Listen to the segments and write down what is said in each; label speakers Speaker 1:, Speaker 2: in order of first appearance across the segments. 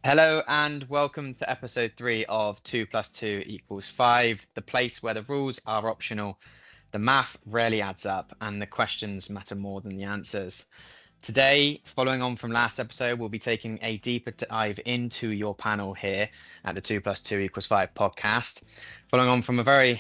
Speaker 1: Hello and welcome to episode 3 of 2 plus 2 equals 5, the place where the rules are optional, the math rarely adds up, and the questions matter more than the answers. Today, following on from last episode, we'll be taking a deeper dive into your panel here at the 2 plus 2 equals 5 podcast. Following on from a very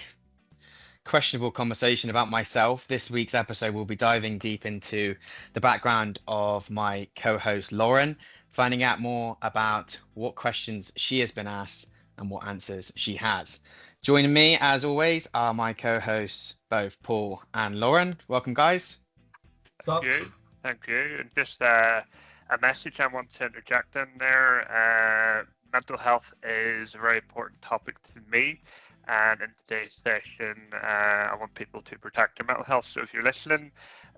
Speaker 1: questionable conversation about myself, this week's episode will be diving deep into the background of my co-host Lauren, finding out more about what questions she has been asked and what answers she has. Joining me, as always, are my co-hosts, both Paul and Lauren. Welcome, guys.
Speaker 2: Thank you. Thank you. And just a message I want to interject in there. Mental health is a very important topic to me. And in today's session, I want people to protect their mental health. So if you're listening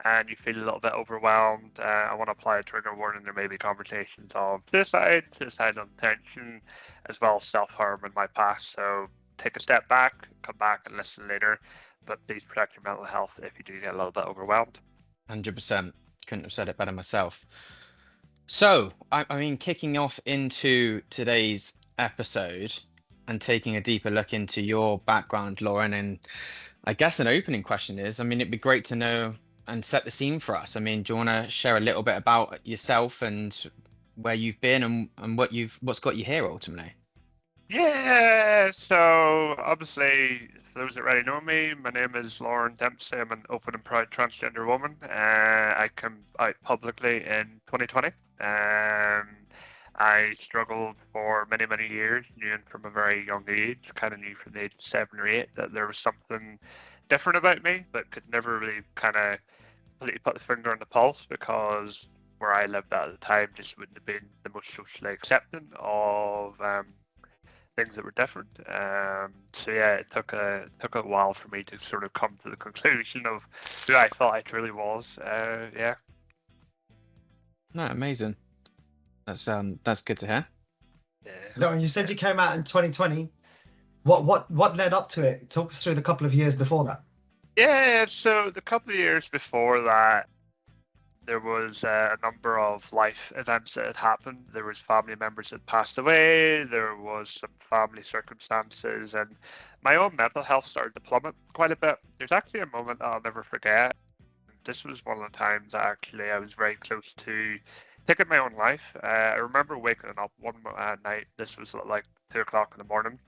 Speaker 2: and you feel a little bit overwhelmed, I want to apply a trigger warning. There may be conversations of suicidal intention, as well as self-harm in my past. So take a step back, come back and listen later. But please protect your mental health if you do get a little bit overwhelmed.
Speaker 1: 100%. Couldn't have said it better myself. So, I mean, kicking off into today's episode and taking a deeper look into your background, Lauren, and I guess an opening question is, I mean, it'd be great to know and set the scene for us. I mean, do you want to share a little bit about yourself and where you've been and what's got you here ultimately?
Speaker 2: Yeah, so obviously, for those that already know me, my name is Lauren Dempsey. I'm an open and proud transgender woman. I came out publicly in 2020. I struggled for many, many years, knew from a very young age, kind of knew from the age of 7 or 8 that there was something different about me, but could never really kind of completely put the finger on the pulse because where I lived at the time just wouldn't have been the most socially accepting of things that were different. So yeah, it took a while for me to sort of come to the conclusion of who I thought I truly was. Yeah.
Speaker 1: No, amazing. That's good to hear.
Speaker 2: Yeah.
Speaker 3: No, you said you came out in 2020. What led up to it? Talk us through the couple of years before that.
Speaker 2: Yeah, so the couple of years before that, there was a number of life events that had happened. There was family members that passed away. There was some family circumstances, and my own mental health started to plummet quite a bit. There's actually a moment that I'll never forget. This was one of the times that actually I was very close to taking my own life. I remember waking up one night. This was like 2 o'clock in the morning.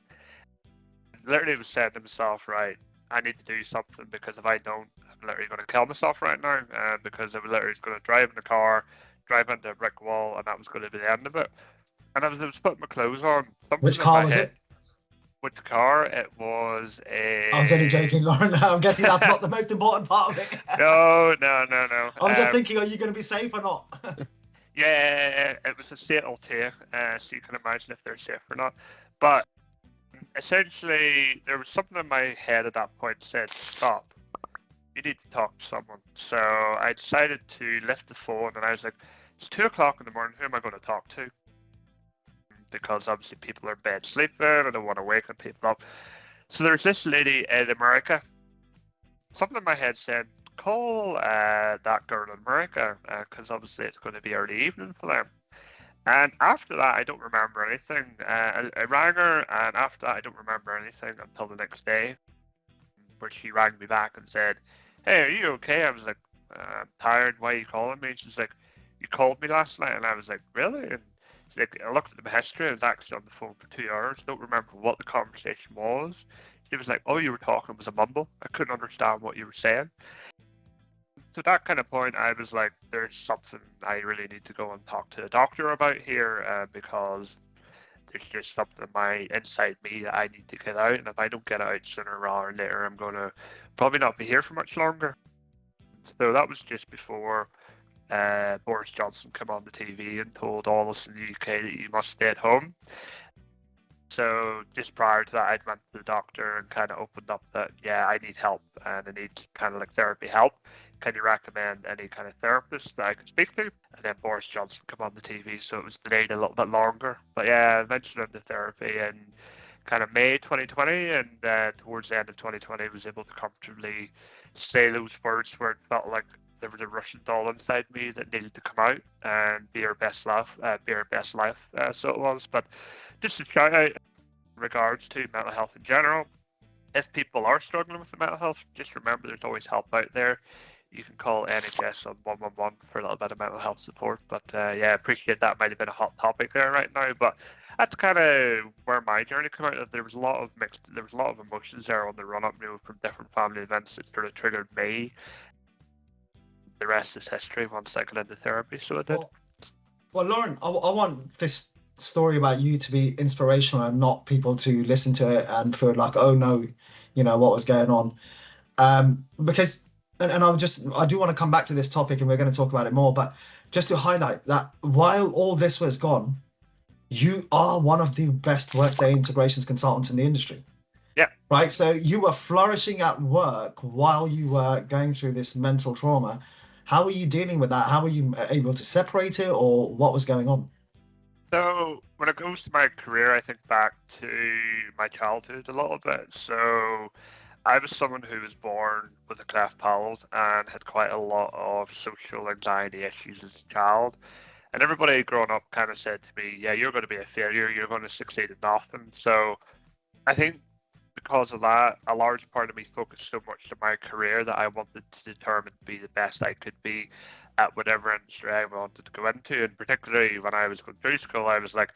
Speaker 2: Literally was saying to myself, right, I need to do something because if I don't, I'm literally going to kill myself right now. Because I was literally going to drive in the car, drive into a brick wall, and that was going to be the end of it. And as I was putting my clothes on,
Speaker 3: Which car was it?
Speaker 2: Which car? It was a...
Speaker 3: I was only joking, Lauren. I'm guessing that's not the most important part of it.
Speaker 2: No.
Speaker 3: I was just thinking, are you going to be safe or not?
Speaker 2: Yeah, it was a Seat Altea, so you can imagine if they're safe or not. But essentially, there was something in my head at that point that said, stop, you need to talk to someone. So I decided to lift the phone and I was like, it's 2 o'clock in the morning, who am I going to talk to? Because obviously people are in bed sleeping, I don't want to wake people up. So there's this lady in America. Something in my head said, call that girl in America, because obviously it's going to be early evening for them. And after that, I don't remember anything. I rang her, and after that, I don't remember anything until the next day, where she rang me back and said, hey, are you okay? I was like, I'm tired, why are you calling me? And she's like, you called me last night? And I was like, really? And she's like, I looked at my history, I was actually on the phone for 2 hours, don't remember what the conversation was. She was like, oh, you were talking, it was a mumble. I couldn't understand what you were saying. So at that kind of point, I was like, there's something I really need to go and talk to a doctor about here, because there's just something inside me that I need to get out. And if I don't get it out sooner rather than later, I'm going to probably not be here for much longer. So that was just before Boris Johnson came on the TV and told all of us in the UK that you must stay at home. So just prior to that, I'd went to the doctor and kind of opened up that, yeah, I need help and I need kind of like therapy help. Can you recommend any kind of therapist that I can speak to? And then Boris Johnson came on the TV, so it was delayed a little bit longer. But yeah, I mentioned into therapy in kind of May 2020, and towards the end of 2020, I was able to comfortably say those words where it felt like there was a Russian doll inside me that needed to come out and be our best life, so it was. But just a shout out in regards to mental health in general. If people are struggling with the mental health, just remember there's always help out there. You can call NHS on 111 for a little bit of mental health support. But yeah, I appreciate that might have been a hot topic there right now. But that's kind of where my journey came out. There was a lot of emotions there on the run up, from different family events that sort of triggered me. The rest is history once I got into therapy. So it did.
Speaker 3: Well, Lauren, I want this story about you to be inspirational and not people to listen to it and feel like, oh no, what was going on. Because, and I do want to come back to this topic and we're going to talk about it more, but just to highlight that while all this was gone, you are one of the best Workday integrations consultants in the industry.
Speaker 2: Yeah.
Speaker 3: Right. So you were flourishing at work while you were going through this mental trauma. How were you dealing with that? How were you able to separate it, or what was going on?
Speaker 2: So when it comes to my career, I think back to my childhood a little bit. So I was someone who was born with a cleft palate and had quite a lot of social anxiety issues as a child. And everybody growing up kind of said to me, yeah, you're going to be a failure. You're going to succeed at nothing. So I think because of that, a large part of me focused so much on my career that I wanted to determine to be the best I could be at whatever industry I wanted to go into. And particularly when I was going through school, I was like,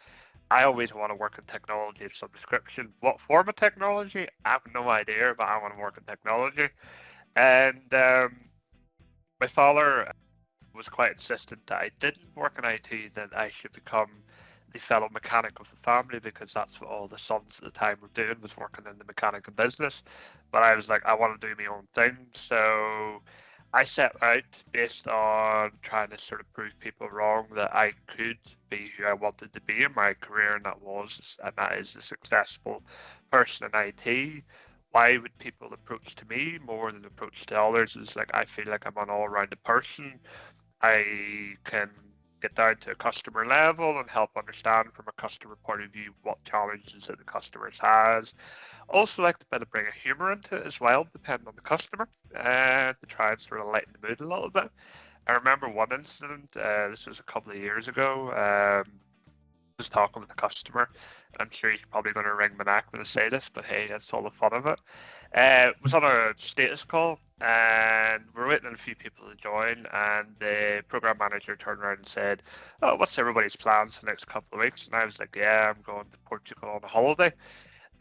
Speaker 2: I always want to work in technology of some description. What form of technology? I have no idea, but I want to work in technology. And my father was quite insistent that I didn't work in IT, that I should become the fellow mechanic of the family, because that's what all the sons at the time were doing, was working in the mechanical business. But I was like, I want to do my own thing. So I set out based on trying to sort of prove people wrong that I could be who I wanted to be in my career, and that is a successful person in IT. Why would people approach to me more than approach to others? Is like, I feel like I'm an all-rounded person. I can get down to a customer level and help understand from a customer point of view what challenges that the customers has. Also like to better bring a humour into it as well, depending on the customer, to try and sort of lighten the mood a little bit. I remember one incident, this was a couple of years ago, I was talking with a customer, and I'm sure he's probably going to wring my neck when I say this, but hey, that's all the fun of it. Was on a status call, and we're waiting on a few people to join, and the program manager turned around and said, oh, what's everybody's plans for the next couple of weeks? And I was like, yeah, I'm going to Portugal on a holiday.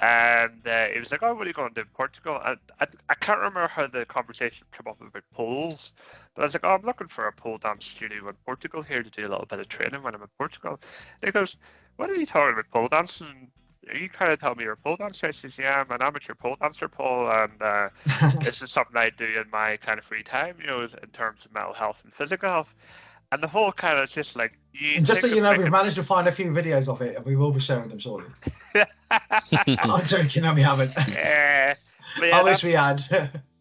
Speaker 2: And he was like, oh, what are you going to do in Portugal? And I can't remember how the conversation came up about poles, but I was like, oh, I'm looking for a pole dance studio in Portugal here to do a little bit of training when I'm in Portugal. And he goes, what are you talking about pole dancing? Are you trying to tell me you're a pole dancer? I says, yeah, I'm an amateur pole dancer, Paul, and this is something I do in my kind of free time, in terms of mental health and physical health. And the whole kind of just like...
Speaker 3: And just so you know, we've managed to find a few videos of it, and we will be sharing them shortly. I'm joking, no, we haven't.
Speaker 2: Yeah,
Speaker 3: I wish we had.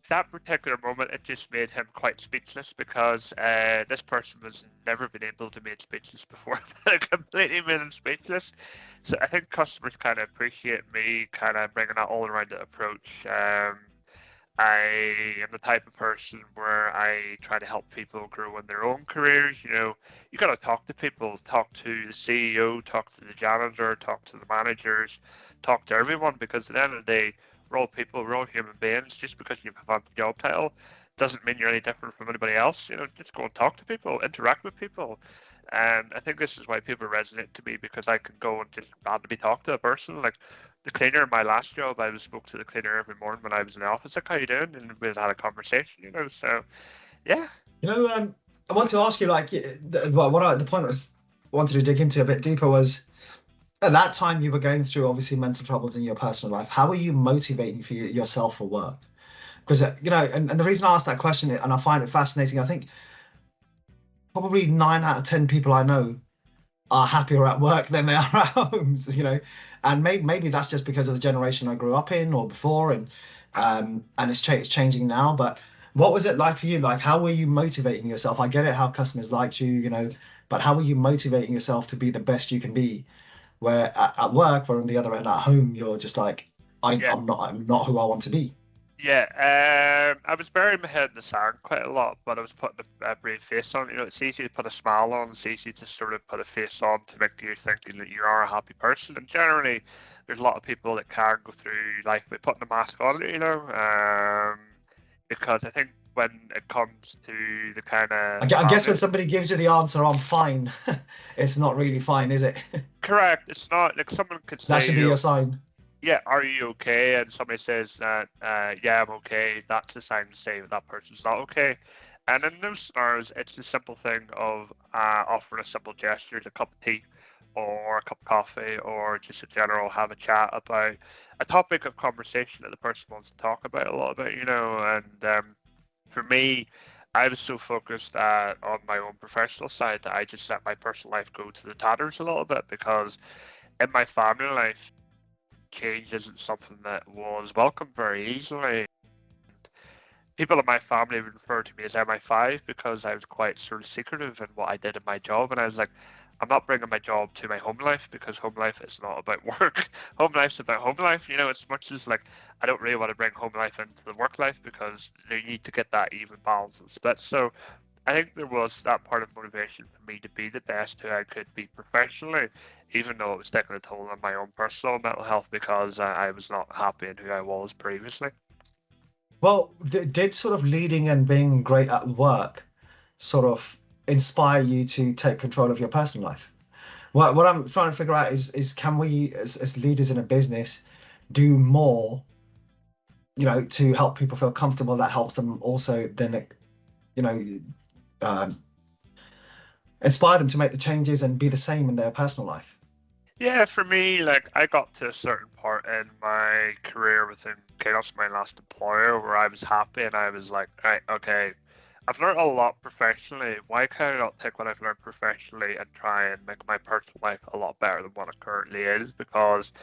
Speaker 2: That particular moment, it just made him quite speechless, because this person was never been able to make speechless before. It completely made him speechless. So I think customers kind of appreciate me kind of bringing that all-around approach. I am the type of person where I try to help people grow in their own careers. You got to talk to people, talk to the CEO, talk to the janitor, talk to the managers, talk to everyone, because at the end of the day, we're all people, we're all human beings. Just because you have a job title doesn't mean you're any different from anybody else. Just go and talk to people, interact with people. And I think this is why people resonate to me, because I can go and just randomly talk to a person. Like the cleaner in my last job, I spoke to the cleaner every morning when I was in the office, like, how you doing? And we had a conversation, so yeah.
Speaker 3: I want to ask you, like, the point I wanted to dig into a bit deeper was, at that time you were going through obviously mental troubles in your personal life. How were you motivating for yourself for work? Because, and the reason I asked that question, and I find it fascinating, I think probably 9 out of 10 people I know are happier at work than they are at homes, and maybe that's just because of the generation I grew up in or before, and it's changing now. But what was it like for you? Like, how were you motivating yourself? I get it, how customers liked you, but how were you motivating yourself to be the best you can be? Where at work, where on the other end at home, you're just like, I'm not who I want to be.
Speaker 2: Yeah, I was burying my head in the sand quite a lot, but I was putting a brave face on. It's easy to put a smile on. It's easy to sort of put a face on to make you thinking that you are a happy person. And generally, there's a lot of people that can go through life by putting a mask on, because I think when it comes to the kind of
Speaker 3: I guess when somebody gives you the answer, I'm fine, it's not really fine, is it?
Speaker 2: correct, it's not like someone could say
Speaker 3: That should be your sign.
Speaker 2: yeah, are you okay? And somebody says that, yeah, I'm okay. That's a sign to say that person's not okay. And in those scenarios, it's the simple thing of offering a simple gesture, a cup of tea or a cup of coffee, or just in general have a chat about a topic of conversation that the person wants to talk about a little bit, And for me, I was so focused on my own professional side that I just let my personal life go to the tatters a little bit, because in my family life, change isn't something that was welcomed very easily. People in my family would refer to me as MI5 because I was quite sort of secretive in what I did in my job. And I was like, I'm not bringing my job to my home life, because home life is not about work. Home life's about home life. As much as like I don't really want to bring home life into the work life, because you need to get that even balance and split. So I think there was that part of motivation for me to be the best who I could be professionally, even though it was taking a toll on my own personal mental health, because I was not happy in who I was previously.
Speaker 3: Well, did sort of leading and being great at work sort of inspire you to take control of your personal life? What I'm trying to figure out is can we, as leaders in a business, do more, to help people feel comfortable, that helps them also then, um, inspire them to make the changes and be the same in their personal life?
Speaker 2: Yeah, for me, like I got to a certain part in my career within Chaos, my last employer, where I was happy and I was like, right, okay, I've learned a lot professionally. Why can I not take what I've learned professionally and try and make my personal life a lot better than what it currently is? Because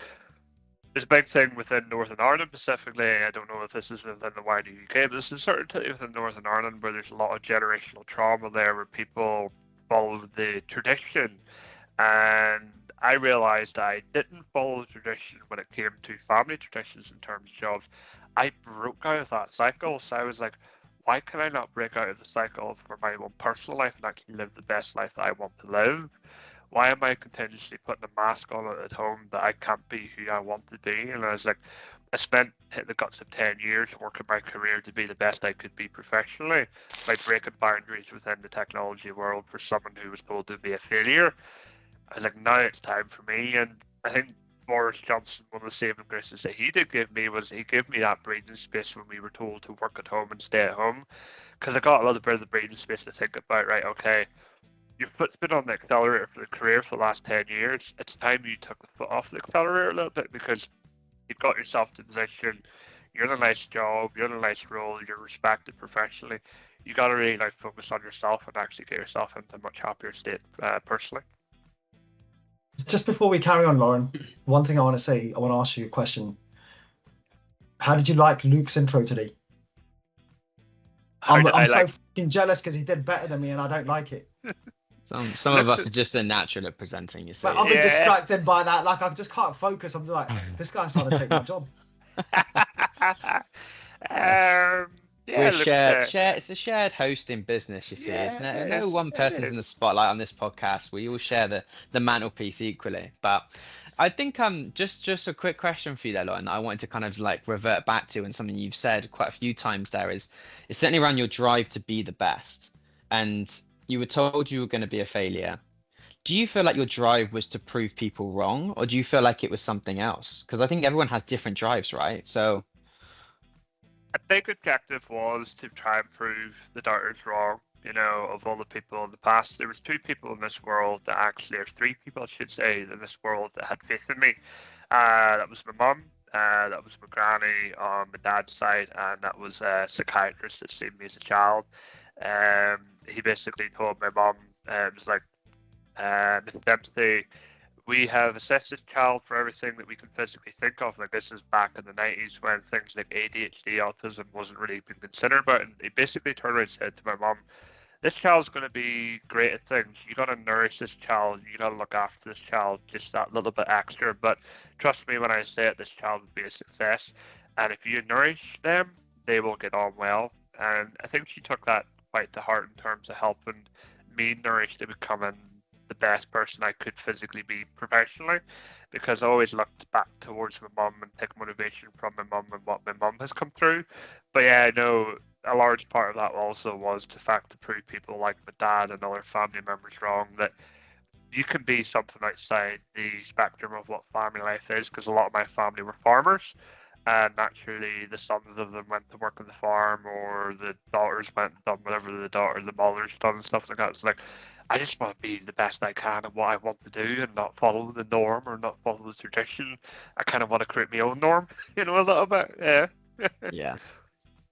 Speaker 2: there's a big thing within Northern Ireland specifically. I don't know if this is within the wider UK, but there's a certain within Northern Ireland where there's a lot of generational trauma there, where people follow the tradition. And I realized I didn't follow the tradition when it came to family traditions in terms of jobs. I broke out of that cycle. So I was like, why can I not break out of the cycle for my own personal life and actually live the best life that I want to live? Why am I continuously putting a mask on at home that I can't be who I want to be? And I was like, I spent the guts of 10 years working my career to be the best I could be professionally by breaking boundaries within the technology world for someone who was told to be a failure. I was like, now it's time for me. And I think Boris Johnson, one of the saving graces that he did give me was he gave me that breathing space when we were told to work at home and stay at home. Because I got a little bit of the breathing space to think about, right, okay, your foot's been on the accelerator for the career for the last 10 years. It's time you took the foot off the accelerator a little bit, because you've got yourself to position. You're in a nice job, you're in a nice role, you're respected professionally. You got to really focus on yourself and actually get yourself into a much happier state personally.
Speaker 3: Just before we carry on, Lauren, one thing I want to say, I want to ask you a question. How did you like Luke's intro today? I'm so fucking jealous because he did better than me and I don't like it.
Speaker 1: Some of us are just a natural at presenting, you see.
Speaker 3: But I've been distracted by that. Like, I just can't focus. I'm just like, this guy's trying to take my job.
Speaker 1: It's a shared hosting business, you see.
Speaker 2: Yeah,
Speaker 1: no one person's in the spotlight on this podcast. We all share the mantelpiece equally. But I think just a quick question for you there, Lauren, I wanted to kind of like revert back to, and something you've said quite a few times there is certainly around your drive to be the best. And you were told you were going to be a failure. Do you feel like your drive was to prove people wrong, or do you feel like it was something else? Because I think everyone has different drives, right? So
Speaker 2: a big objective was to try and prove the doubters wrong. Of all the people in the past, there was 2 people in this world that actually, or 3 people I should say, in this world that had faith in me. That was my mum, that was my granny on my dad's side, and that was a psychiatrist that seen me as a child. He basically told my mum, it was like, Mrs. Dempsey, we have assessed this child for everything that we can physically think of. Like, this is back in the 90s when things like ADHD, autism wasn't really being considered. But he basically turned around and said to my mum, this child's going to be great at things. You got to nourish this child. You got to look after this child just that little bit extra. But trust me when I say it, this child will be a success. And if you nourish them, they will get on well. And I think she took that quite to heart in terms of helping me nourish to becoming the best person I could physically be professionally, because I always looked back towards my mum and take motivation from my mum and what my mum has come through. But yeah, I know a large part of that also was the fact to prove people like my dad and other family members wrong, that you can be something outside the spectrum of what family life is, because a lot of my family were farmers, and naturally the sons of them went to work on the farm, or the daughters went and done whatever the mother's done and stuff like that. It's like, I just want to be the best I can at what I want to do and not follow the norm or not follow the tradition. I kind of want to create my own norm, a little bit. Yeah.
Speaker 1: Yeah.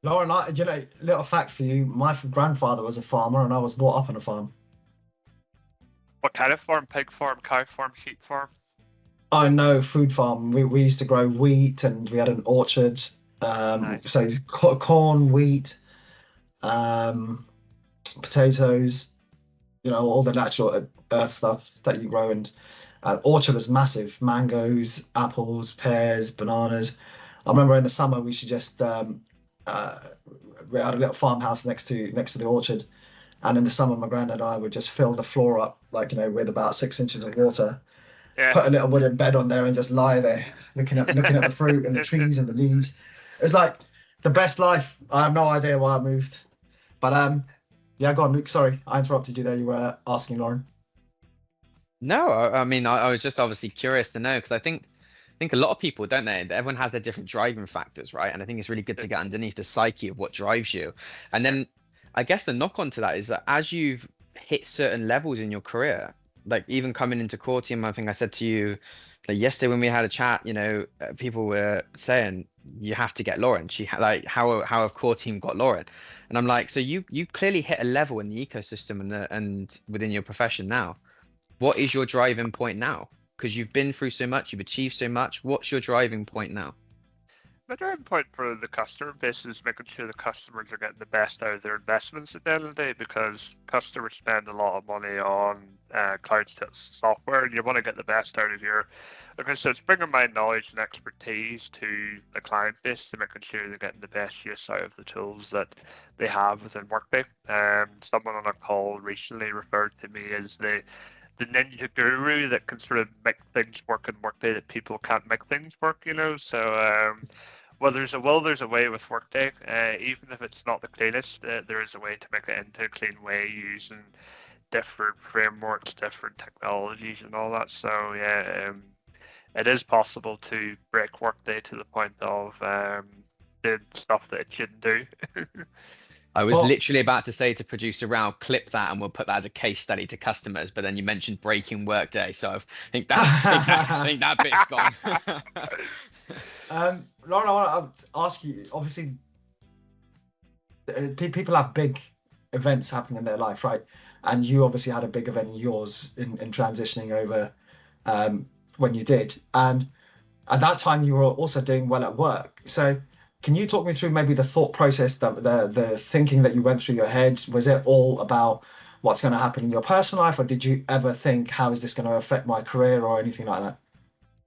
Speaker 3: Lauren, little fact for you, my grandfather was a farmer and I was brought up on a farm.
Speaker 2: What kind of farm? Pig farm, cow farm, sheep farm?
Speaker 3: Oh no, food farm. We used to grow wheat and we had an orchard.
Speaker 2: Nice.
Speaker 3: So corn, wheat, potatoes, all the natural earth stuff that you grow. And orchard was massive: mangoes, apples, pears, bananas. I remember in the summer we should just we had a little farmhouse next to the orchard, and in the summer my granddad and I would just fill the floor up with about 6 inches of water.
Speaker 2: Yeah.
Speaker 3: Put a little wooden bed on there and just lie there looking at the fruit and the trees and the leaves. It's like the best life. I have no idea why I moved, but yeah, go on, Luke. Sorry, I interrupted you there. You were asking Lauren.
Speaker 1: No, I mean, I was just obviously curious to know, because I think a lot of people, don't they? Everyone has their different driving factors, right? And I think it's really good to get underneath the psyche of what drives you. And then I guess the knock on to that is that as you've hit certain levels in your career, like even coming into core team, I think I said to you like yesterday when we had a chat, people were saying you have to get Lauren. How have core team got Lauren? And I'm like, so you clearly hit a level in the ecosystem and within your profession now. What is your driving point now? Because you've been through so much, you've achieved so much. What's your driving point now?
Speaker 2: My driving point for the customer base is making sure the customers are getting the best out of their investments at the end of the day, because customers spend a lot of money on cloud software, and you want to get the best out of your. So it's bringing my knowledge and expertise to the client base to making sure they're getting the best use out of the tools that they have within Workday. Someone on a call recently referred to me as the ninja guru that can sort of make things work in Workday that people can't make things work, So well, there's a will, there's a way with Workday. Even if it's not the cleanest, there is a way to make it into a clean way using different frameworks, different technologies, and all that. So yeah, it is possible to break Workday to the point of doing stuff that it shouldn't do.
Speaker 1: I was literally about to say to producer Rao, clip that and we'll put that as a case study to customers. But then you mentioned breaking Workday, so I think that bit's gone.
Speaker 3: Lauren, I want to ask you. Obviously, people have big events happening in their life, right? And you obviously had a big event in yours in transitioning over when you did. And at that time, you were also doing well at work. So can you talk me through maybe the thought process, the thinking that you went through your head? Was it all about what's going to happen in your personal life, or did you ever think, how is this going to affect my career or anything like that?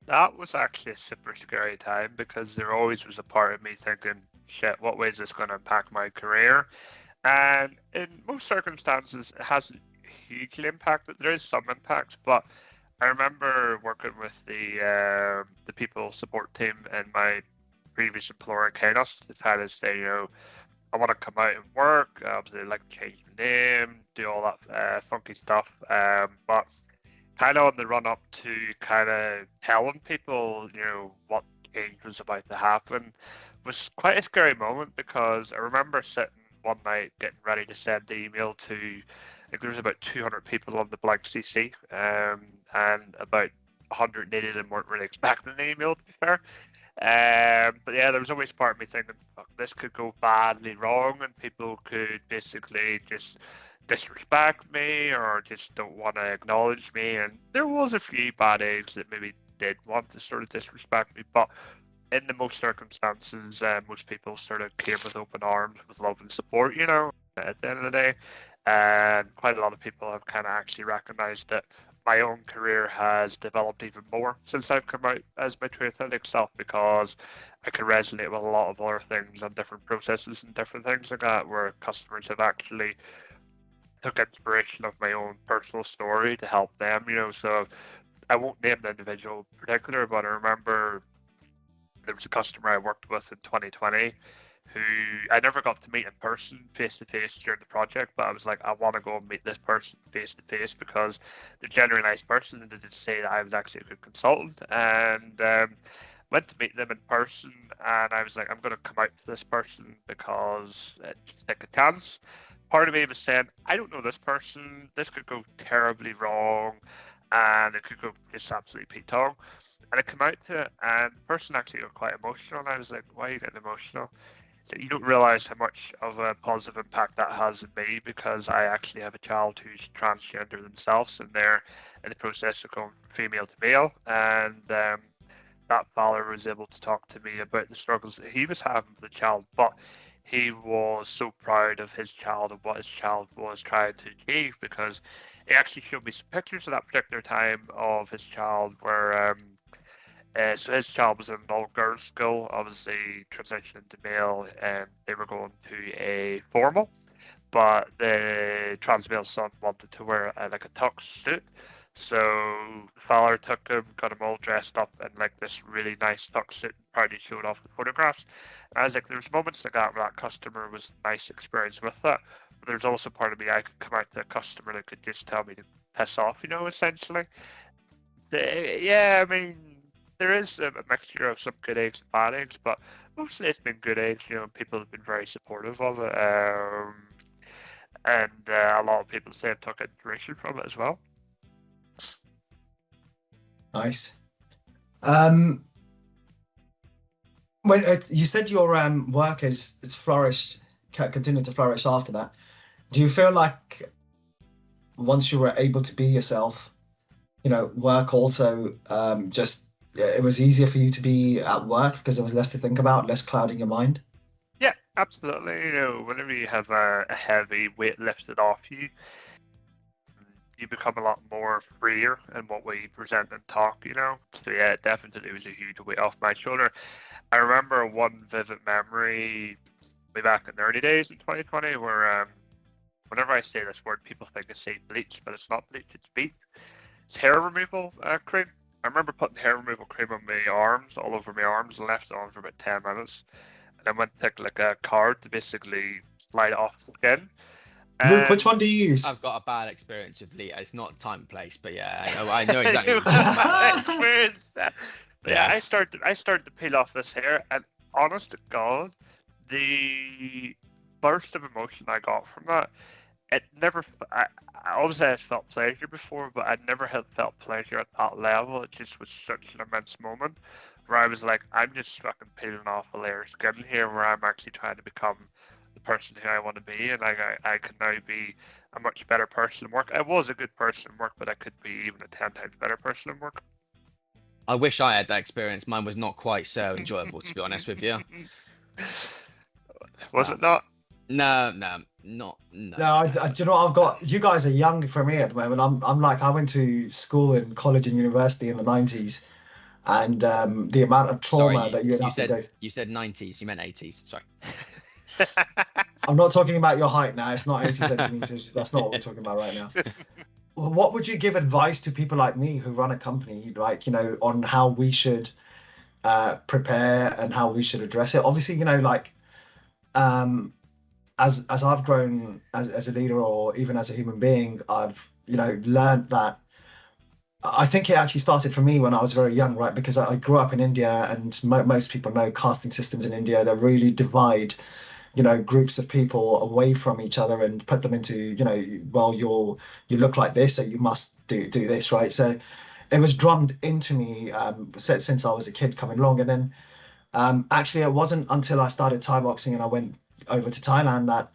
Speaker 2: That was actually a super scary time, because there always was a part of me thinking, shit, what way is this going to impact my career? And in most circumstances, it hasn't hugely impacted. There is some impact, but I remember working with the people support team in my previous employer, Kanos, that had us say, I want to come out and work. They like change my name, do all that funky stuff. But kind of on the run up to kind of telling people, what change was about to happen was quite a scary moment, because I remember sitting one night getting ready to send the email to, I think there was about 200 people on the blank CC, and about 180 of them weren't really expecting the email, to be fair. But yeah, there was always part of me thinking, fuck, this could go badly wrong, and people could basically just disrespect me or just don't want to acknowledge me. And there was a few bad eggs that maybe did want to sort of disrespect me, but in the most circumstances, most people sort of came with open arms, with love and support, at the end of the day. And quite a lot of people have kind of actually recognized that my own career has developed even more since I've come out as my true authentic self, because I can resonate with a lot of other things and different processes and different things like that, where customers have actually took inspiration of my own personal story to help them, so I won't name the individual in particular, but I remember there was a customer I worked with in 2020 who I never got to meet in person, face to face during the project, but I was like, I want to go and meet this person face to face because they're a genuinely nice person, and they did say that I was actually a good consultant. And went to meet them in person, and I was like, I'm going to come out to this person because just take a chance. Part of me was saying, I don't know this person, this could go terribly wrong, and it could go just absolutely petong. And I come out to it, and the person actually got quite emotional, and I was like, why are you getting emotional? So you don't realize how much of a positive impact that has on me, because I actually have a child who's transgender themselves, and they're in the process of going female to male. And that father was able to talk to me about the struggles that he was having for the child, but he was so proud of his child and what his child was trying to achieve, because he actually showed me some pictures of that particular time of his child where so his child was in an all-girls school, obviously transitioning to male, and they were going to a formal, but the trans male son wanted to wear like a tux suit. So the father took him, got him all dressed up in like this really nice tux suit, and proudly showed off the photographs. And I was like, there's moments like that where that customer was a nice experience with that. But there's also part of me, I could come out to a customer that could just tell me to piss off, essentially. Yeah, I mean, there is a mixture of some good eggs and bad eggs, but mostly it's been good eggs. People have been very supportive of it, and a lot of people say I took inspiration from it as well.
Speaker 3: Nice. When you said your work it's flourished, continued to flourish after that, do you feel like once you were able to be yourself, work also just it was easier for you to be at work because there was less to think about, less clouding your mind?
Speaker 2: Yeah, absolutely. Whenever you have a heavy weight lifted off you, you become a lot more freer in what we present and talk, So yeah, it definitely was a huge weight off my shoulder. I remember one vivid memory way back in the early days in 2020 where whenever I say this word, people think I say bleach, but it's not bleach, it's beet. It's hair removal cream. I remember putting hair removal cream on my arms, all over my arms, and left it on for about 10 minutes. And then went to take like a card to basically slide it off the skin.
Speaker 3: Luke, which one do you use?
Speaker 1: I've got a bad experience with Lita. It's not time and place, but yeah, I know exactly what you're talking about.
Speaker 2: Yeah, I started to peel off this hair, and honest to God, the burst of emotion I got from that, it never. I obviously I felt pleasure before, but I never had felt pleasure at that level. It just was such an immense moment where I was like, I'm just fucking peeling off a layer of skin here, where I'm actually trying to become the person who I want to be, and I can now be a much better person in work. I was a good person in work, but I could be even a 10 times better person in work.
Speaker 1: I wish I had that experience. Mine was not quite so enjoyable, to be honest with you.
Speaker 2: Was it not?
Speaker 1: No.
Speaker 3: No, do you know what I've got? You guys are young for me at the moment. I'm like, I went to school and college and university in the 90s, and the amount of trauma that you have to go.
Speaker 1: You said 90s, you meant 80s. Sorry.
Speaker 3: I'm not talking about your height now. It's not 80 centimeters. That's not what we're talking about right now. What would you give advice to people like me who run a company, like, on how we should prepare and how we should address it? Obviously, as I've grown as a leader, or even as a human being, I've learned that I think it actually started for me when I was very young, right? Because I grew up in India, and most people know casting systems in India, they really divide groups of people away from each other and put them into, well, you look like this, so you must do this, right? So it was drummed into me since I was a kid coming along. And then actually it wasn't until I started Thai boxing and I went over to Thailand that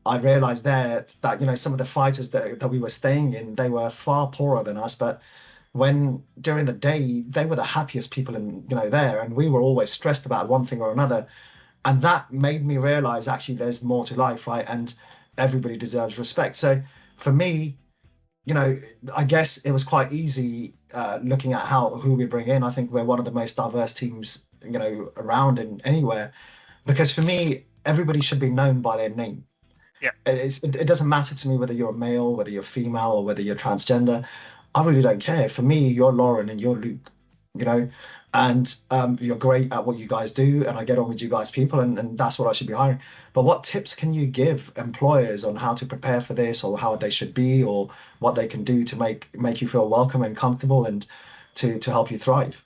Speaker 3: I realized there that, some of the fighters that we were staying in, they were far poorer than us, but when during the day, they were the happiest people in, there, and we were always stressed about one thing or another. And that made me realize actually there's more to life, right? And everybody deserves respect. So for me, you know, I guess it was quite easy looking at who we bring in. I think we're one of the most diverse teams, you know, around in anywhere. Because for me, everybody should be known by their name.
Speaker 2: Yeah.
Speaker 3: It doesn't matter to me whether you're a male, whether you're female, or whether you're transgender. I really don't care. For me, you're Lauren and you're Luke, you know, and you're great at what you guys do, and I get on with you guys people, and that's what I should be hiring. But what tips can you give employers on how to prepare for this, or how they should be, or what they can do to make you feel welcome and comfortable, and to help you thrive?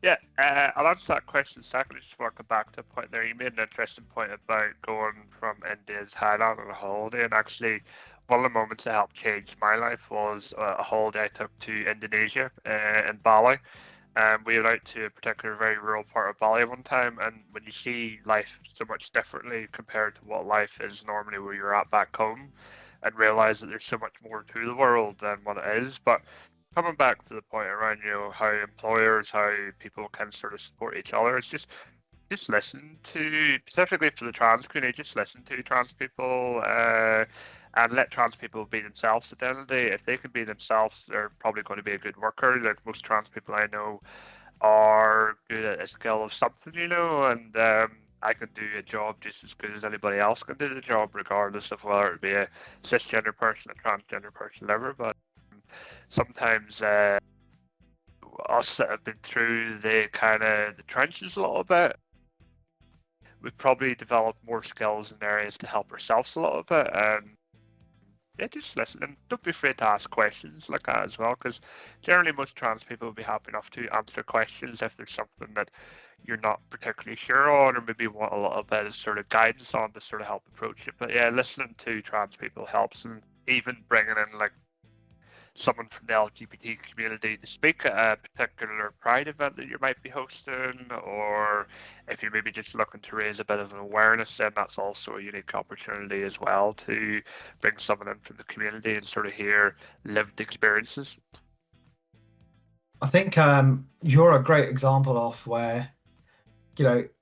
Speaker 2: Yeah, I'll answer that question second. I just want to come back to a point there. You made an interesting point about going from India to Thailand on a holiday, and actually, one of the moments that helped change my life was a holiday I took to Indonesia in Bali. We went out to a particular very rural part of Bali one time, and when you see life so much differently compared to what life is normally where you're at back home, and realize that there's so much more to the world than what it is. But coming back to the point around, how employers, how people can sort of support each other, it's just listen to, specifically for the trans community, just listen to trans people, and let trans people be themselves at the end of the day. If they can be themselves, they're probably going to be a good worker. Like most trans people I know are good at a skill of something, and I can do a job just as good as anybody else can do the job, regardless of whether it be a cisgender person, a transgender person, whatever. But sometimes us that have been through the trenches a little bit, we've probably developed more skills in areas to help ourselves a little bit. And yeah, just listen and don't be afraid to ask questions like that as well, because generally most trans people will be happy enough to answer questions if there's something that you're not particularly sure on, or maybe want a little bit of sort of guidance on to sort of help approach it. But yeah, listening to trans people helps, and even bringing in like someone from the LGBT community to speak at a particular Pride event that you might be hosting, or if you're maybe just looking to raise a bit of an awareness, then that's also a unique opportunity as well to bring someone in from the community and sort of hear lived experiences.
Speaker 3: I think you're a great example of where,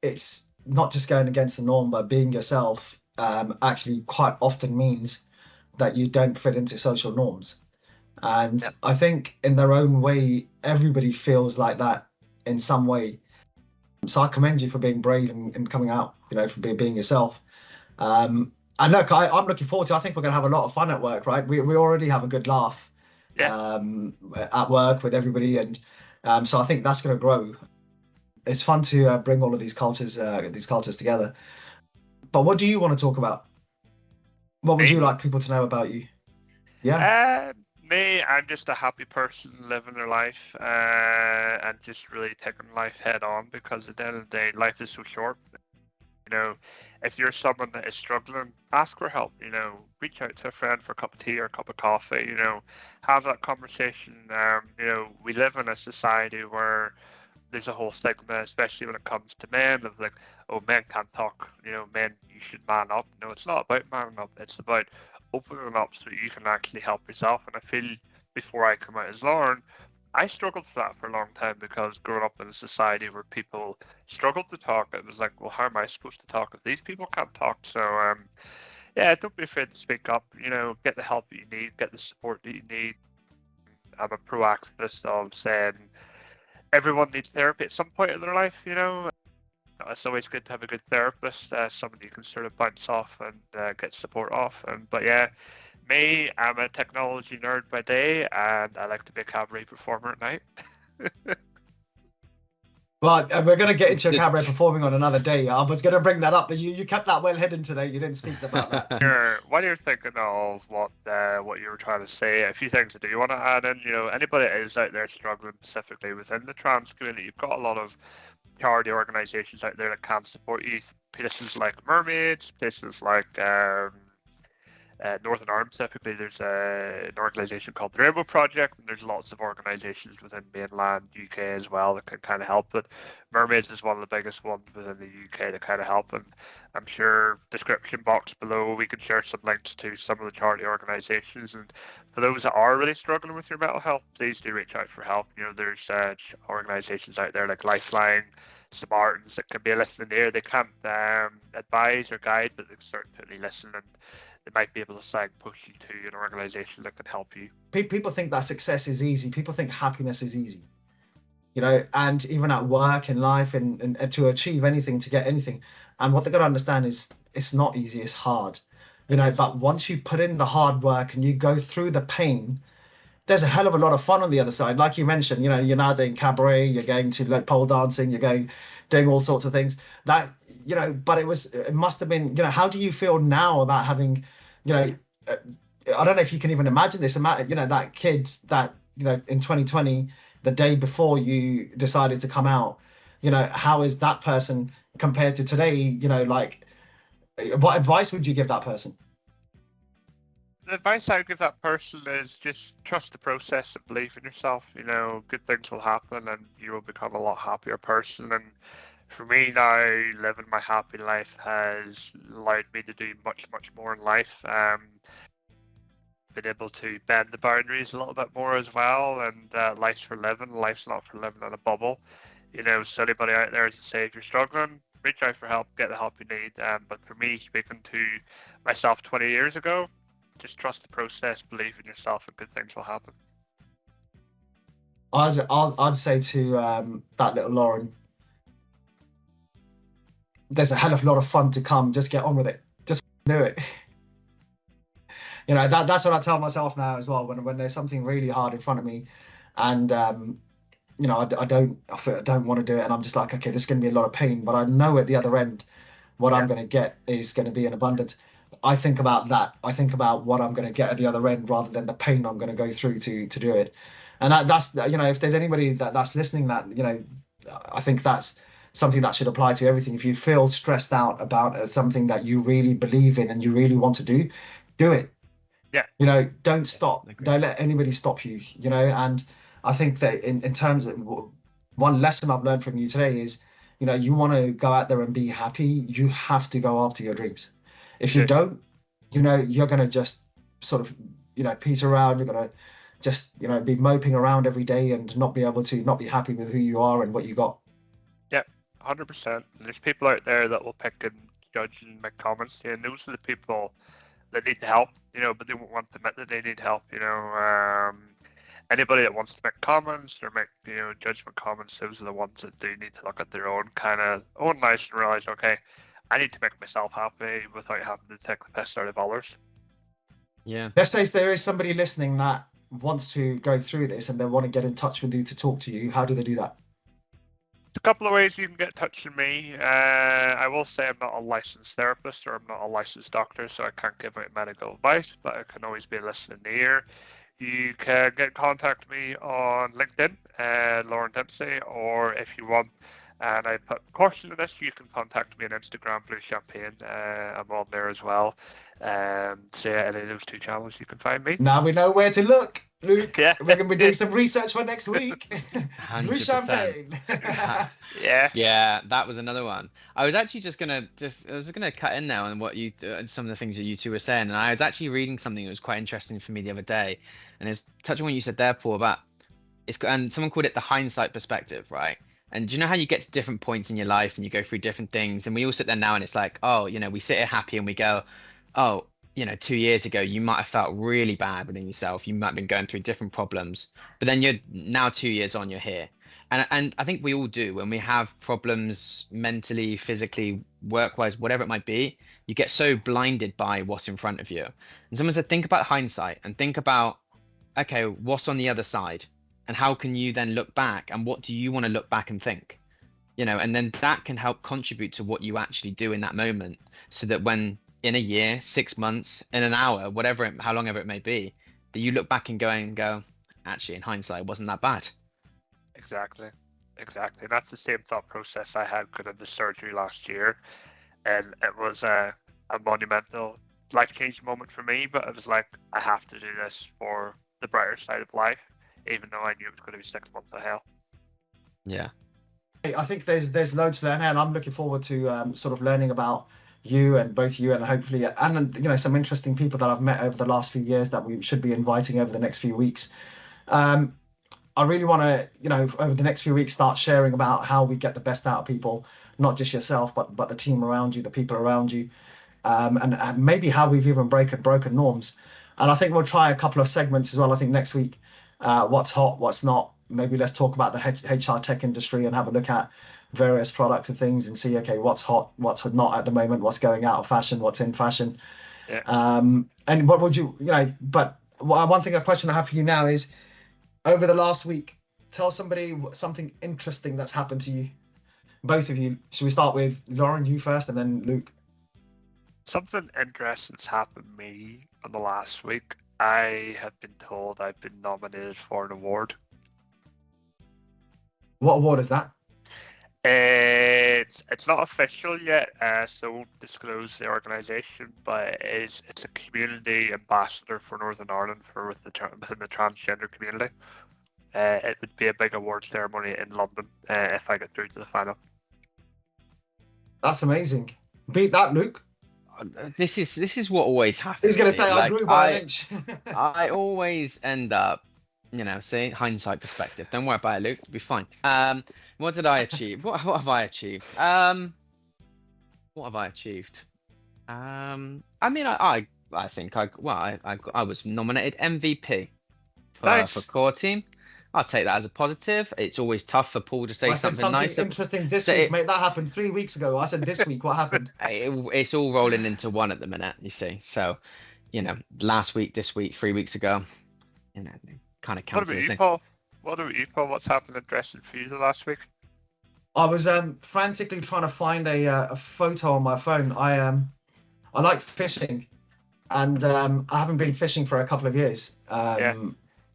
Speaker 3: it's not just going against the norm, but being yourself actually quite often means that you don't fit into social norms. And
Speaker 2: Yep.
Speaker 3: I think in their own way, everybody feels like that in some way. So I commend you for being brave and coming out, for being yourself. And look, I'm looking forward to, I think we're going to have a lot of fun at work, right? We already have a good laugh
Speaker 2: Yeah.
Speaker 3: at work with everybody. And so I think that's going to grow. It's fun to bring all of these cultures together. But what do you want to talk about? What would you
Speaker 2: Me?
Speaker 3: like people to know about you? Yeah.
Speaker 2: Me, I'm just a happy person living their life and just really taking life head on, because at the end of the day, life is so short. If you're someone that is struggling, ask for help. Reach out to a friend for a cup of tea or a cup of coffee. Have that conversation. We live in a society where there's a whole stigma, especially when it comes to men, of like, oh, men can't talk. Men, you should man up. No, it's not about manning up. It's about opening up so you can actually help yourself. And I feel before I come out as Lauren, I struggled for that for a long time, because growing up in a society where people struggled to talk, it was like, well, how am I supposed to talk if these people can't talk? So, yeah, don't be afraid to speak up. Get the help that you need, get the support that you need. I'm a pro activist of saying everyone needs therapy at some point in their life. It's always good to have a good therapist, someone you can sort of bounce off and get support off. But yeah, me, I'm a technology nerd by day, and I like to be a cabaret performer at night.
Speaker 3: Well, we're going to get into your cabaret performing on another day. I was going to bring that up. That you kept that well hidden today. You didn't speak about that.
Speaker 2: Sure. While you're thinking of what you were trying to say, a few things I do want to add in. Anybody that is out there struggling specifically within the trans community, you've got a lot of charity organisations out there that can support you. Places like Mermaids, places like Northern Ireland specifically, there's an organisation called the Rainbow Project, and there's lots of organisations within mainland UK as well that can kind of help. But Mermaids is one of the biggest ones within the UK to kind of help, and I'm sure description box below we can share some links to some of the charity organisations. And for those that are really struggling with your mental health, please do reach out for help. There's organisations out there like Lifeline, Samaritans that can be a listening ear. They can't advise or guide, but they can certainly listen, and they might be able to signpost you to an organization that could help you.
Speaker 3: People think that success is easy. People think happiness is easy. You know, and even at work, in life, and to achieve anything, to get anything. And what they've got to understand is it's not easy, it's hard. You know, but once you put in the hard work and you go through the pain, there's a hell of a lot of fun on the other side. Like you mentioned, you know, you're now doing cabaret, you're going to like pole dancing, doing all sorts of things. That, you know, but it must have been, you know, how do you feel now about having, you know, I don't know if you can even imagine this, you know, that kid that, you know, in 2020, the day before you decided to come out, you know, how is that person compared to today? You know, like, what advice would you give that person?
Speaker 2: The advice I would give that person is just trust the process and believe in yourself. You know, good things will happen and you will become a lot happier person. And for me now, living my happy life has allowed me to do much, much more in life. Been able to bend the boundaries a little bit more as well, and life's for living. Life's not for living in a bubble. You know, so anybody out there, as I say, if you're struggling, reach out for help, get the help you need. But for me, speaking to myself 20 years ago, just trust the process, believe in yourself, and good things will happen.
Speaker 3: I'd say to that little Lauren, there's a hell of a lot of fun to come. Just get on with it. Just do it. You know, that's what I tell myself now as well. When there's something really hard in front of me, and you know, I don't want to do it, and I'm just like, okay, this is going to be a lot of pain, but I know at the other end, what I'm going to get is going to be an abundance. I think about that. I think about what I'm going to get at the other end rather than the pain I'm going to go through to do it. And that's, you know, if there's anybody that's listening, that, you know, I think that's something that should apply to everything. If you feel stressed out about something that you really believe in and you really want to do it.
Speaker 2: Yeah.
Speaker 3: You know, don't stop. Don't let anybody stop you, you know. And I think that in terms of one lesson I've learned from you today is, you know, you want to go out there and be happy, you have to go after your dreams. If you don't, you know, you're going to just sort of, you know, peter around. You're going to just, you know, be moping around every day and not be happy with who you are and what you got.
Speaker 2: Yeah, 100%. There's people out there that will pick and judge and make comments, and those are the people that need help, you know, but they won't want to admit that they need help, you know. Anybody that wants to make comments or make, you know, judgment comments, those are the ones that do need to look at their own life and realize, okay, I need to make myself happy without having to take the piss out of others.
Speaker 1: Yeah.
Speaker 3: Let's say there is somebody listening that wants to go through this and they want to get in touch with you to talk to you. How do they do that?
Speaker 2: There's a couple of ways you can get in touch with me. I will say I'm not a licensed therapist or I'm not a licensed doctor, so I can't give out medical advice, but I can always be a listening ear. You can get in contact with me on LinkedIn, Lauren Dempsey, or if you want, and I put caution to this, you can contact me on Instagram, Blue Champagne. I'm on there as well. So yeah, any of those two channels you can find me.
Speaker 3: Now we know where to look, Luke.
Speaker 2: Yeah.
Speaker 3: We're going to be doing some research for next week.
Speaker 1: 100%.
Speaker 3: Blue Champagne.
Speaker 2: Yeah,
Speaker 1: that was another one. I was actually gonna cut in there on what some of the things that you two were saying, and I was actually reading something that was quite interesting for me the other day, and it's touching on what you said there, Paul, about and someone called it the hindsight perspective, right? And do you know how you get to different points in your life and you go through different things, and we all sit there now and it's like, oh, you know, we sit here happy and we go, oh, you know, 2 years ago you might have felt really bad within yourself, you might have been going through different problems, but then you're now 2 years on, you're here. And I think we all do. When we have problems mentally, physically, work-wise, whatever it might be, you get so blinded by what's in front of you. And someone said, think about hindsight and think about, okay, what's on the other side? And how can you then look back, and what do you want to look back and think? You know, and then that can help contribute to what you actually do in that moment, so that when in a year, 6 months, in an hour, how long ever it may be, that you look back and go, actually, in hindsight, it wasn't that bad.
Speaker 2: Exactly. That's the same thought process I had going into surgery last year, and it was a monumental, life-changing moment for me. But it was like, I have to do this for the brighter side of life, even though I knew it was going to be 6 months of hell.
Speaker 1: Yeah.
Speaker 3: I think there's loads to learn, and I'm looking forward to sort of learning about you and both you, and hopefully, and you know, some interesting people that I've met over the last few years that we should be inviting over the next few weeks. I really want to, you know, over the next few weeks, start sharing about how we get the best out of people, not just yourself, but the team around you, the people around you. and maybe how we've even broken norms. And I think we'll try a couple of segments as well. I think next week, what's hot, what's not. Maybe let's talk about the HR tech industry and have a look at various products and things and see, okay, what's hot, what's not at the moment, what's going out of fashion, what's in fashion.
Speaker 2: Yeah.
Speaker 3: And what would but one thing, a question I have for you now is, over the last week, tell somebody something interesting that's happened to you. Both of you. Should we start with Lauren, you first, and then Luke?
Speaker 2: Something interesting's happened to me in the last week. I have been told I've been nominated for an award.
Speaker 3: What award is that?
Speaker 2: It's not official yet, so I won't disclose the organisation, but it's a community ambassador for Northern Ireland within the transgender community. It would be a big award ceremony in London if I get through to the final.
Speaker 3: That's amazing. Beat that, Luke.
Speaker 1: This is what always happens.
Speaker 3: He's going to say I grew by an inch.
Speaker 1: I always end up, see, hindsight perspective. Don't worry about it, Luke. It'll be fine. What did I achieve? What have I achieved? What have I achieved? I mean, I think I was nominated MVP for core team. I'll take that as a positive. It's always tough for Paul to say something nice.
Speaker 3: Interesting this week, mate. That happened 3 weeks ago. I said this week. What happened?
Speaker 1: It's all rolling into one at the minute, you see. So, last week, this week, 3 weeks ago, kind of counts.
Speaker 2: What about you, Paul? What's happened interesting for you the last week?
Speaker 3: I was frantically trying to find a photo on my phone. I like fishing, and I haven't been fishing for a couple of years.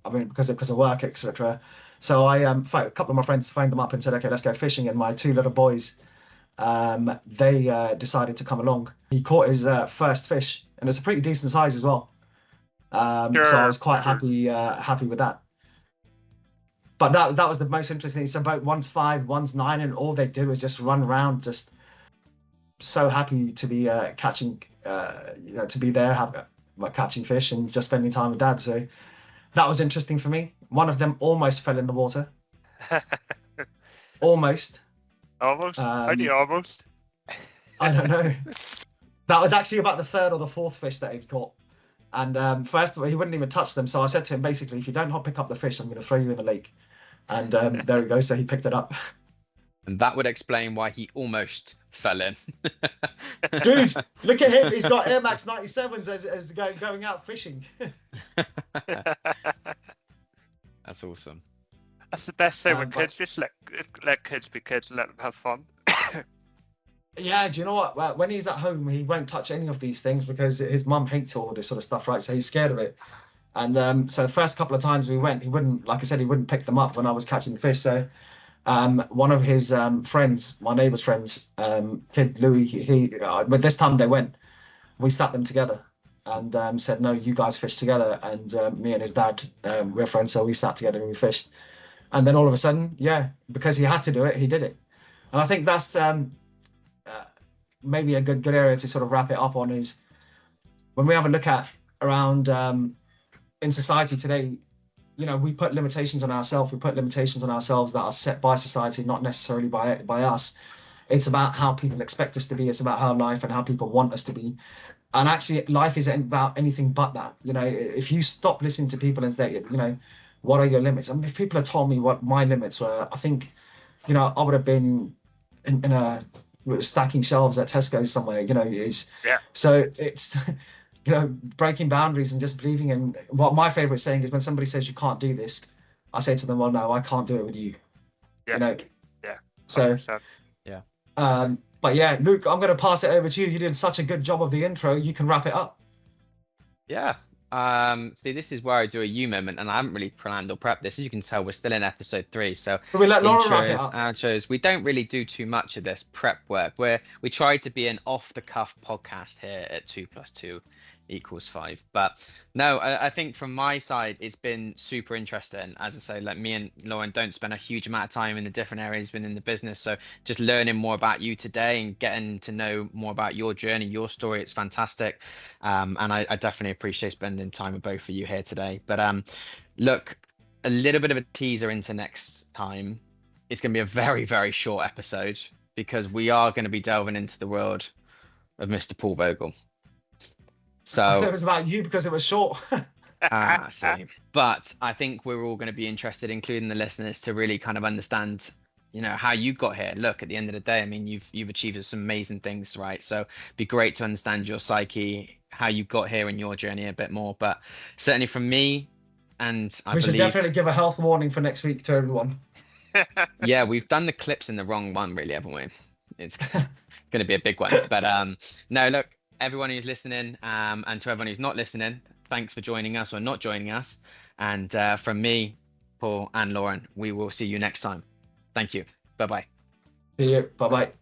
Speaker 3: I mean, because of work, etc. So I a couple of my friends phoned them up and said, okay, let's go fishing. And my two little boys, they decided to come along. He caught his first fish, and it's a pretty decent size as well. So I was quite happy with that. But that was the most interesting. So both one's 5, one's 9, and all they did was just run around, just so happy to be catching, to be there, catching fish and just spending time with Dad. So that was interesting for me. One of them almost fell in the water. Almost.
Speaker 2: Almost? How do you almost?
Speaker 3: I don't know. That was actually about the 3rd or the 4th fish that he'd caught. And first of all, he wouldn't even touch them. So I said to him, basically, if you don't pick up the fish, I'm going to throw you in the lake. And there we go. So he picked it up.
Speaker 1: And that would explain why he almost fell in.
Speaker 3: Dude, look at him. He's got Air Max 97s as going out fishing.
Speaker 1: That's awesome.
Speaker 2: That's the best thing when kids just let kids be kids and let them have fun.
Speaker 3: Yeah, do you know what? Well, when he's at home, he won't touch any of these things because his mum hates all this sort of stuff, right? So he's scared of it. And so the first couple of times we went, he wouldn't, like I said, he wouldn't pick them up when I was catching fish. So one of his friends, my neighbour's friends, kid Louis, but this time they went, we sat them together and said, no, you guys fish together. And me and his dad, we're friends, so we sat together and we fished. And then all of a sudden, because he had to do it, he did it. And I think that's maybe a good area to sort of wrap it up on is when we have a look at around in society today, we put limitations on ourselves. We put limitations on ourselves that are set by society, not necessarily by us. It's about how people expect us to be. It's about how life and how people want us to be. And actually, life isn't about anything but that. If you stop listening to people and say, what are your limits? I mean, if people had told me what my limits were, I think, I would have been in a stacking shelves at Tesco somewhere. So it's breaking boundaries and just believing in what my favorite saying is when somebody says you can't do this, I say to them, well, no, I can't do it with you. So
Speaker 2: 100%.
Speaker 3: But yeah, Luke, I'm going to pass it over to you. You did such a good job of the intro. You can wrap it up.
Speaker 1: Yeah. See, this is where I do a you moment, and I haven't really planned or prepped this. As you can tell, we're still in episode 3, so
Speaker 3: we let Laura wrap it up.
Speaker 1: Outros. We don't really do too much of this prep work. We try to be an off-the-cuff podcast here at 2 + 2 = 5. But no, I think from my side, it's been super interesting. As I say, like me and Lauren don't spend a huge amount of time in the different areas within the business. So just learning more about you today and getting to know more about your journey, your story, it's fantastic. And I definitely appreciate spending time with both of you here today. But look, a little bit of a teaser into next time. It's going to be a very, very short episode because we are going to be delving into the world of Mr. Paul Bogle.
Speaker 3: I thought it
Speaker 1: So,
Speaker 3: was about you because it was short.
Speaker 1: same. But I think we're all going to be interested, including the listeners, to really kind of understand, how you got here. Look, at the end of the day, I mean, you've achieved some amazing things, right? So it'd be great to understand your psyche, how you got here in your journey a bit more. But certainly from me, and I
Speaker 3: We should
Speaker 1: believe,
Speaker 3: definitely give a health warning for next week to everyone.
Speaker 1: yeah, we've done the clips in the wrong one, really, haven't we? It's going to be a big one. But no, look, everyone who's listening, and to everyone who's not listening, thanks for joining us or not joining us. And from me, Paul, and Lauren, we will see you next time. Thank you. Bye-bye.
Speaker 3: See you. Bye-bye.